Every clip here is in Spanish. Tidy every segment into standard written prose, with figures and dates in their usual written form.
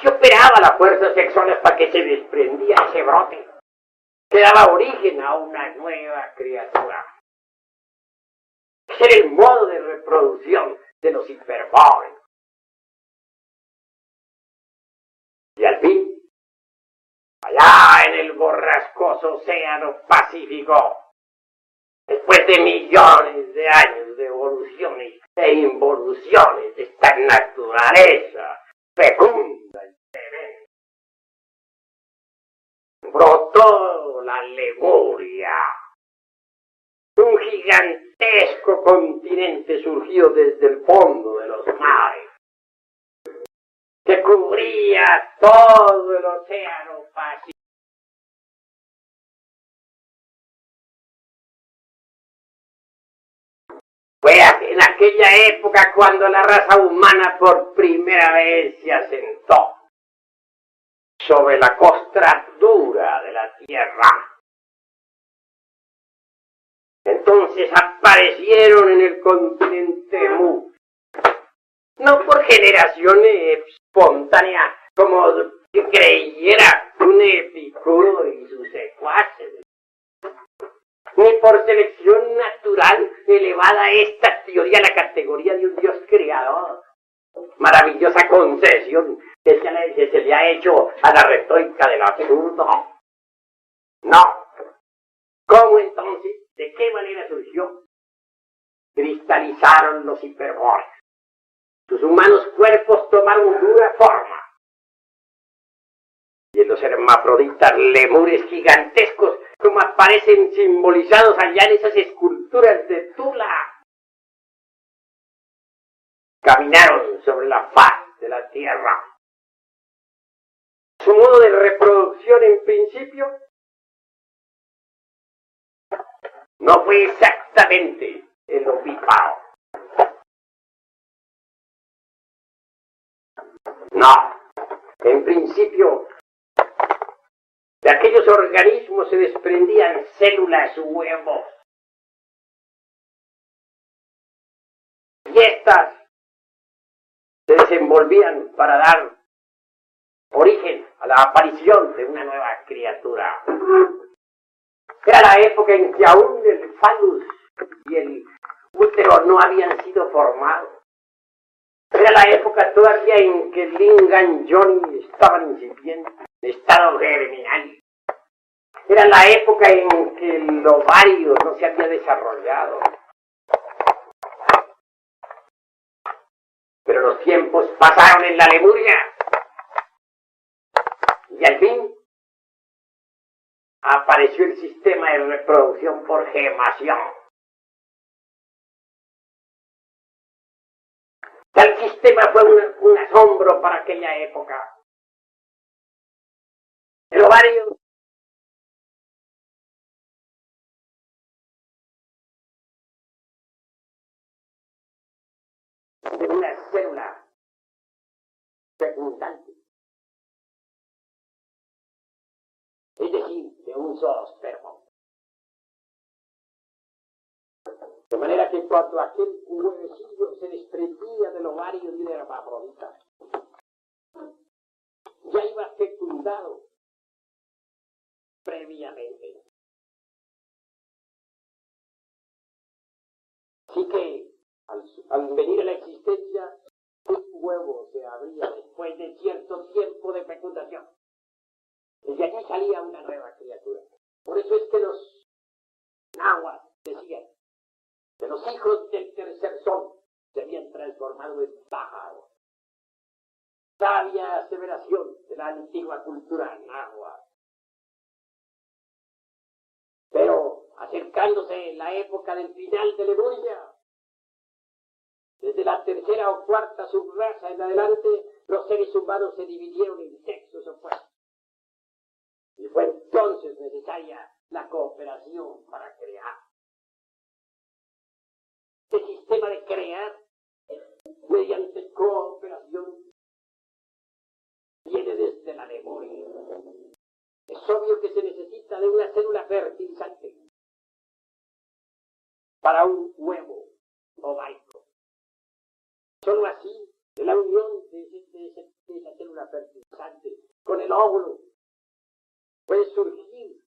Se operaba la fuerza sexual hasta que se desprendía ese brote, que daba origen a una nueva criatura. Ese era el modo de reproducción de los hiperbóreos. Y al fin, allá en el borrascoso océano Pacífico, después de millones de años de evoluciones e involuciones de esta naturaleza fecunda y tremenda, brotó la Lemuria, un gigantesco continente surgido desde el fondo de los mares, que cubría todo el océano Pacífico. Fue en aquella época cuando la raza humana por primera vez se asentó sobre la costra dura de la Tierra. Entonces aparecieron en el continente Mu, no por generación espontánea, como si creyera un Epicuro y sus secuaces, ni por selección natural elevada esta teoría a la categoría de un Dios creador. Maravillosa concesión que se le ha hecho a la retórica del absurdo. No. ¿Cómo entonces? ¿De qué manera surgió? Cristalizaron los hiperbóreos. Sus humanos cuerpos tomaron dura forma. Y en los hermafroditas lemures gigantescos, como aparecen simbolizados allá en esas esculturas de Tula, caminaron sobre la faz de la Tierra. Su modo de reproducción en principio no fue exactamente el ovíparo. No, en principio de aquellos organismos se desprendían células huevos. Y estas se desenvolvían para dar origen a la aparición de una nueva criatura. Era la época en que aún el falus y el útero no habían sido formados. Era la época todavía en que el lingam yoni estaban incipientes, en estado germinal. Era la época en que el ovario no se había desarrollado. Pero los tiempos pasaron en la Lemuria. Y al fin apareció el sistema de reproducción por gemación. Tal sistema fue un asombro para aquella época. El ovario de una célula fecundante, es decir, de un zoospermo. De manera que cuando aquel huevecillo se desprendía del ovario de una hermafrodita, ya iba fecundado previamente. Así que al venir a la existencia, un huevo se abría después de cierto tiempo de fecundación. Desde allí salía una nueva criatura. Por eso es que los nahuas decían que los hijos del tercer sol se habían transformado en pájaros. Sabia aseveración de la antigua cultura náhuatl. Pero acercándose la época del final de Lemuria, desde la tercera o cuarta subraza en adelante, los seres humanos se dividieron en sexos opuestos. Y fue entonces necesaria la cooperación para crear. Este sistema de crear mediante cooperación viene desde la Lemuria. Es obvio que se necesita de una célula fertilizante para un huevo ovárico. Solo así, de la unión de esa célula fertilizante, del óvulo puede surgir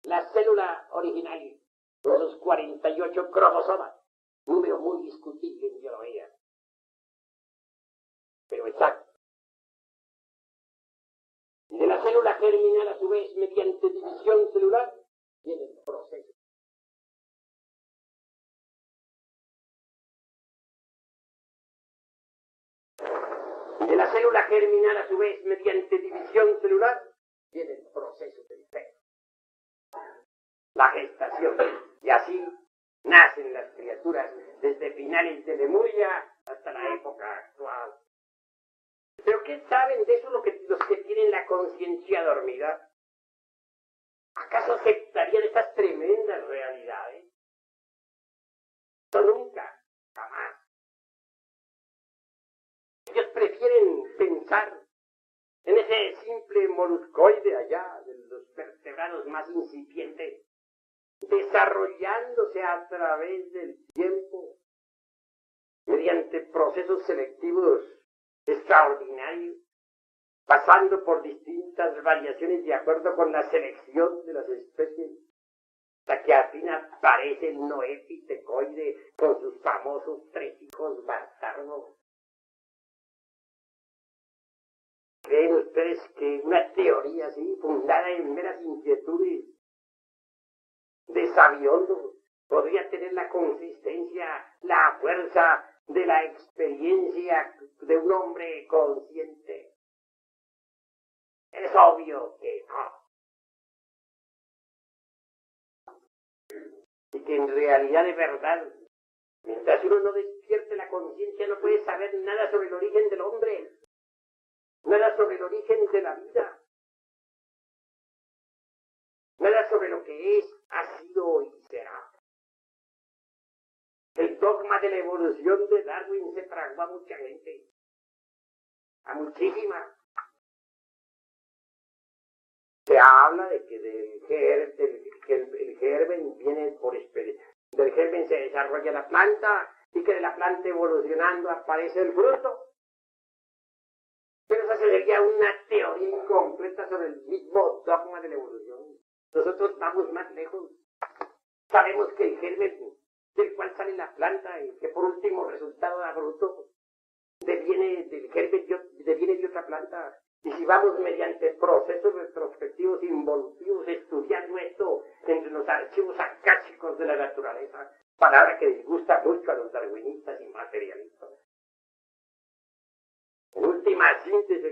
la célula original con los 48 cromosomas, número muy discutible en biología, pero exacto. Y de la célula germinal, a su vez, mediante división celular, viene el proceso. Y de la célula germinal, a su vez, mediante división celular, viene el proceso del feto, la gestación. Y así nacen las criaturas desde finales de Lemuria hasta la época actual. ¿Pero qué saben de eso los que tienen la conciencia dormida? ¿Acaso aceptarían estas tremendas realidades? No, nunca, jamás. Ellos prefieren pensar en ese simple moluscoide allá, de los vertebrados más incipientes, desarrollándose a través del tiempo, mediante procesos selectivos extraordinarios, pasando por distintas variaciones de acuerdo con la selección de las especies, hasta que al fin aparece el noépitecoide con sus famosos 3 hijos bastardos. ¿Creen ustedes que una teoría así, fundada en meras inquietudes de sabiondo, podría tener la consistencia, la fuerza de la experiencia de un hombre consciente? Es obvio que no. Y que en realidad, de verdad, mientras uno no despierte la conciencia, no puede saber nada sobre el origen del hombre, nada sobre el origen de la vida, nada sobre lo que es, ha sido y será. El dogma de la evolución de Darwin se tragó a mucha gente, a muchísima. Se habla de que el germen viene por experiencia. Del germen se desarrolla la planta y que de la planta evolucionando aparece el fruto. Pero esa sería una teoría incompleta sobre el mismo dogma de la evolución. Nosotros vamos más lejos. Sabemos que el germen del cual sale la planta y que por último resultado da fruto, deviene del germen, deviene de otra planta. Y si vamos mediante procesos retrospectivos involutivos estudiando esto entre los archivos acáchicos de la naturaleza, palabra que disgusta mucho a los darwinistas y materialistas. En última síntesis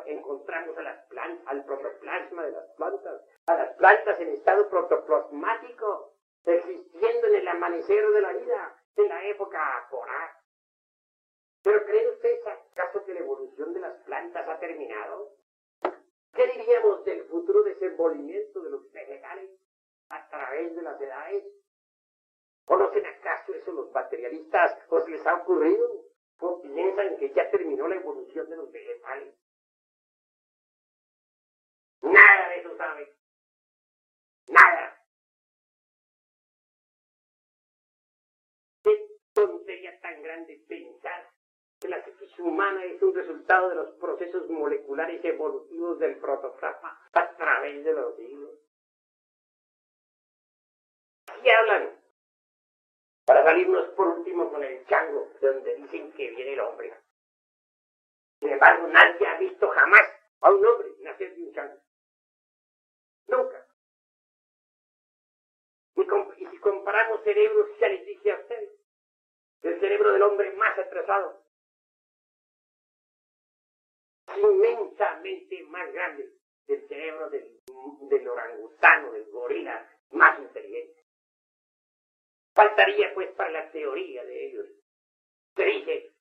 encontramos a las plantas, al protoplasma de las plantas, a las plantas en estado protoplasmático, existiendo en el amanecer de la vida, en la época polar. ¿Pero creen ustedes acaso que la evolución de las plantas ha terminado? ¿Qué diríamos del futuro desenvolvimiento de los vegetales a través de las edades? ¿Conocen acaso eso los materialistas? ¿O se les ha ocurrido? ¿O piensan que ya terminó la evolución de los vegetales? Nada de eso saben. Nada. Qué tontería tan grande pensar que la psiquis humana es un resultado de los procesos moleculares evolutivos del protoplasma a través de los siglos. Así hablan, para salirnos por último con el chango, de donde dicen que viene el hombre. Sin embargo, nadie ha visto jamás a un hombre nacer de un chango. Nunca. Y si comparamos cerebros, ya les dije a ustedes, el cerebro del hombre más atrasado, inmensamente más grande del cerebro del orangutano, del gorila más inteligente. Faltaría pues para la teoría de ellos, se dice,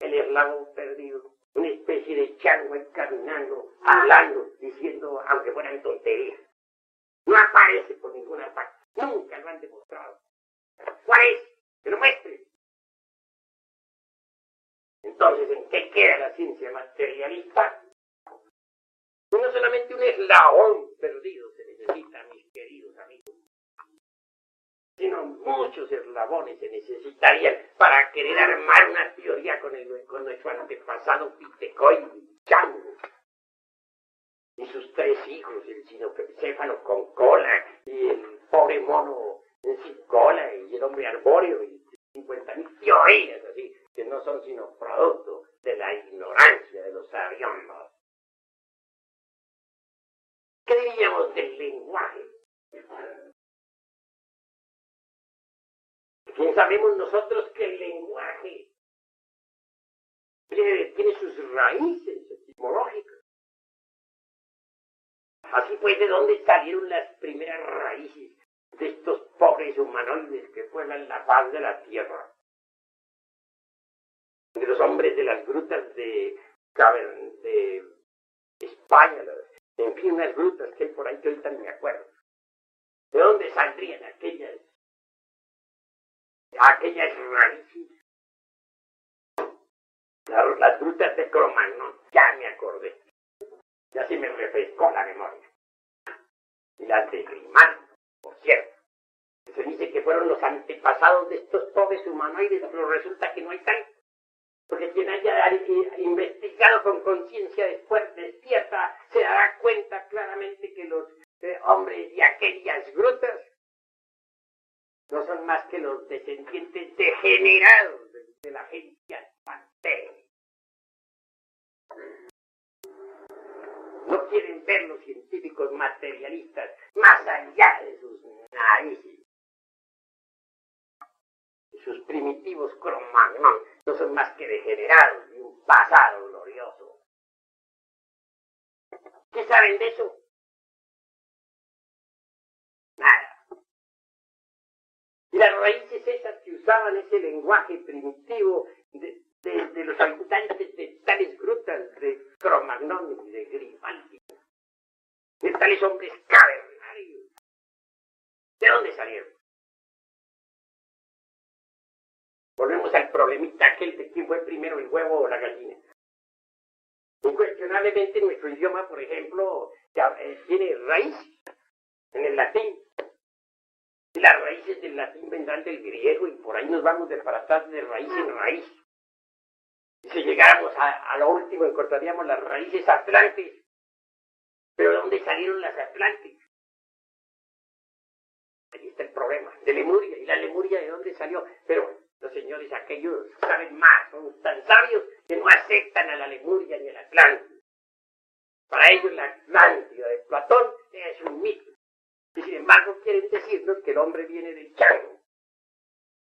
el eslabón perdido, una especie de chango ahí caminando, hablando, diciendo, aunque fueran tonterías. No aparece por ninguna parte, nunca lo han demostrado. ¿Cuál es? Que lo muestre. Entonces, ¿en qué queda la ciencia materialista? Y no solamente un eslabón perdido se necesita, mis queridos amigos, sino muchos eslabones se necesitarían para querer armar una teoría con nuestro antepasado pitecoide, chango. y sus 3 hijos, el cinocéfalo con cola, y el pobre mono sin cola, y el hombre arbóreo, y 50.000 teorías así, que no son sino producto de la ignorancia de los sabiondos. ¿Qué diríamos del lenguaje? Bien sabemos nosotros que el lenguaje tiene sus raíces etimológicas. Así pues, ¿de dónde salieron las primeras raíces de estos pobres humanoides que pueblan la faz de la tierra? De los hombres de las grutas de España, en fin, unas grutas que hay por ahí que ahorita ni me acuerdo. ¿De dónde saldrían aquellas raíces? Las grutas de Cromagnon, ya me acordé. Ya se me refrescó la memoria. Y las de Grimán, por cierto. Se dice que fueron los antepasados de estos pobres humanoides, pero resulta que no hay tal. Porque quien haya investigado con conciencia después despierta, se dará cuenta claramente que los hombres de aquellas grutas no son más que los descendientes degenerados de la gente pantera. No quieren ver los científicos materialistas más allá de sus narices. Sus primitivos Cromagnon no son más que degenerados de un pasado glorioso. ¿Qué saben de eso? Nada. Y las raíces esas que usaban ese lenguaje primitivo de los habitantes de tales grutas de Cromagnon y de Grimaldi, de tales hombres cavernarios, ¿de dónde salieron? Volvemos al problemita aquel de quién fue primero, el huevo o la gallina. Incuestionablemente nuestro idioma, por ejemplo, tiene raíces en el latín. Y las raíces del latín vendrán del griego y por ahí nos vamos de para atrás de raíz en raíz. Y si llegáramos a lo último encontraríamos las raíces atlantes. ¿Pero de dónde salieron las atlantes? Ahí está el problema, de Lemuria. ¿Y la Lemuria de dónde salió? Pero los señores aquellos saben más, son tan sabios que no aceptan a la Lemuria ni a la Atlántida. Para ellos la Atlántida de Platón es un mito. Y sin embargo quieren decirnos que el hombre viene del chango.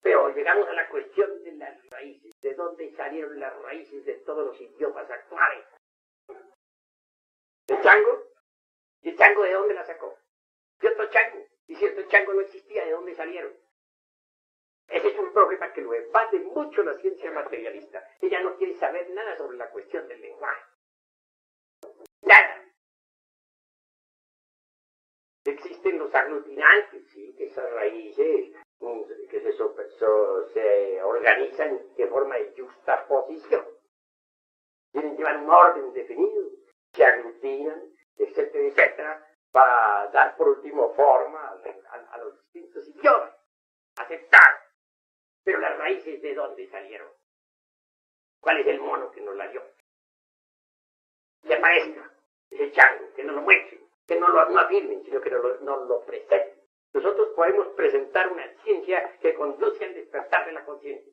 Pero llegamos a la cuestión de las raíces. ¿De dónde salieron las raíces de todos los idiomas actuales? ¿El chango? ¿Y el chango de dónde la sacó? ¿Y otro chango? Y si otro chango no existía, ¿de dónde salieron? Ese es un problema que lo evade mucho la ciencia materialista. Ella no quiere saber nada sobre la cuestión del lenguaje. Nada. Existen los aglutinantes, sí, que esas raíces que se organizan de forma de juxtaposición. Llevan un orden definido, se aglutinan, etcétera, etcétera, para dar por último forma a los distintos idiomas. Aceptar. Pero las raíces, ¿de dónde salieron? ¿Cuál es el mono que nos la dio? Que aparezca ese chango, que no lo muestren, que no lo afirmen, sino que no lo presenten. Nosotros podemos presentar una ciencia que conduce al despertar de la conciencia.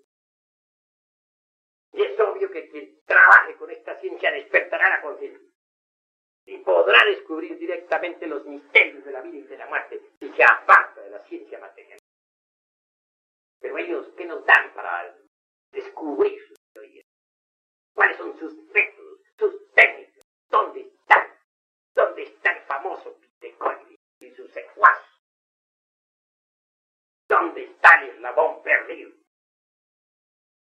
Y es obvio que quien trabaje con esta ciencia despertará la conciencia. Y podrá descubrir directamente los misterios de la vida y de la muerte si se aparta de la ciencia material. Pero ellos, ¿qué nos dan para descubrir sus teorías? ¿Cuáles son sus métodos, sus técnicas? ¿Dónde están? ¿Dónde está el famoso Pitecoide y sus secuaces? ¿Dónde está el eslabón perdido?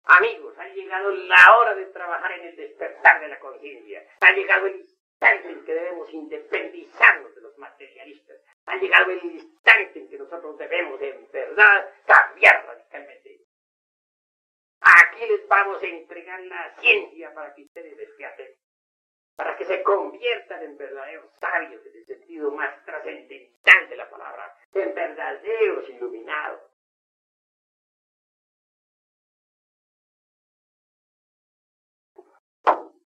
Amigos, ha llegado la hora de trabajar en el despertar de la conciencia. Ha llegado el instante en que debemos independizarnos de los materialistas. Ha llegado el instante en que nosotros debemos, en verdad, cambiar radicalmente. Aquí les vamos a entregar la ciencia para que ustedes despierten, para que se conviertan en verdaderos sabios en el sentido más trascendental de la palabra, en verdaderos iluminados.